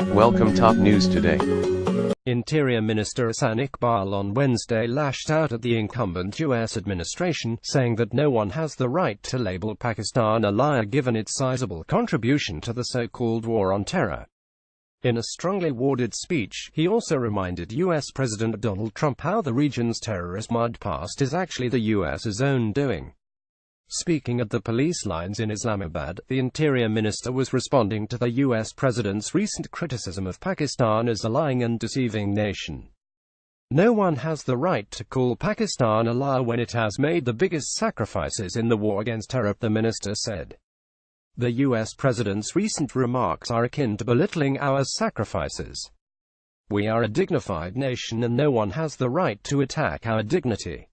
Welcome top news today. Interior Minister Ahsan Iqbal on Wednesday lashed out at the incumbent U.S. administration, saying that no one has the right to label Pakistan a liar given its sizable contribution to the so-called war on terror. In a strongly worded speech, he also reminded U.S. President Donald Trump how the region's terrorist mud past is actually the U.S.'s own doing. Speaking at the police lines in Islamabad, the Interior Minister was responding to the U.S. President's recent criticism of Pakistan as a lying and deceiving nation. No one has the right to call Pakistan a liar when it has made the biggest sacrifices in the war against terror, the minister said. The U.S. President's recent remarks are akin to belittling our sacrifices. We are a dignified nation and no one has the right to attack our dignity.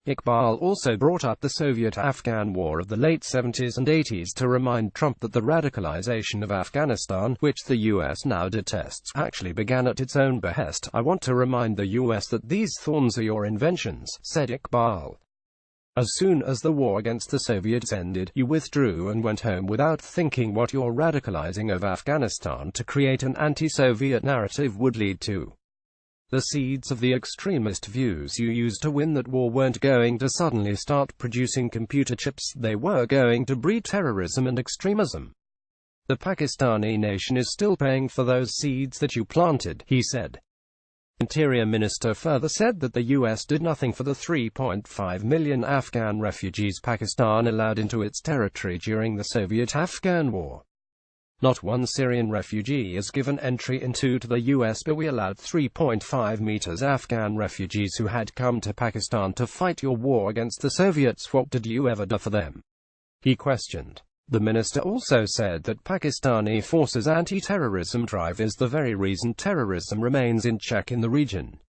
Iqbal also brought up the Soviet-Afghan War of the late 70s and 80s to remind Trump that the radicalization of Afghanistan, which the U.S. now detests, actually began at its own behest. I want to remind the U.S. that these thorns are your inventions, said Iqbal. As soon as the war against the Soviets ended, you withdrew and went home without thinking what your radicalizing of Afghanistan to create an anti-Soviet narrative would lead to. The seeds of the extremist views you used to win that war weren't going to suddenly start producing computer chips, they were going to breed terrorism and extremism. The Pakistani nation is still paying for those seeds that you planted, he said. Interior Minister further said that the U.S. did nothing for the 3.5 million Afghan refugees Pakistan allowed into its territory during the Soviet-Afghan War. Not one Syrian refugee is given entry into the U.S., but we allowed 3.5 million Afghan refugees who had come to Pakistan to fight your war against the Soviets. What did you ever do for them? He questioned. The minister also said that Pakistani forces' anti-terrorism drive is the very reason terrorism remains in check in the region.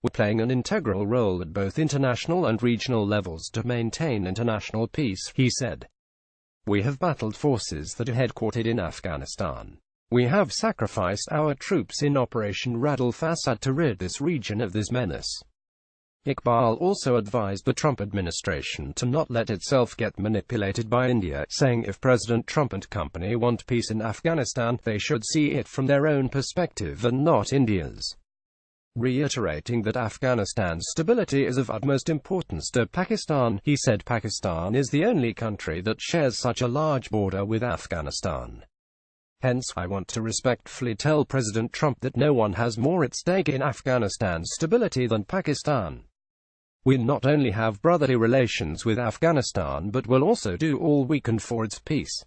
We're playing an integral role at both international and regional levels to maintain international peace, he said. We have battled forces that are headquartered in Afghanistan. We have sacrificed our troops in Operation Radul Fasad to rid this region of this menace. Iqbal also advised the Trump administration to not let itself get manipulated by India, saying if President Trump and company want peace in Afghanistan, they should see it from their own perspective and not India's. Reiterating that Afghanistan's stability is of utmost importance to Pakistan, he said Pakistan is the only country that shares such a large border with Afghanistan. Hence, I want to respectfully tell President Trump that no one has more at stake in Afghanistan's stability than Pakistan. We not only have brotherly relations with Afghanistan but will also do all we can for its peace.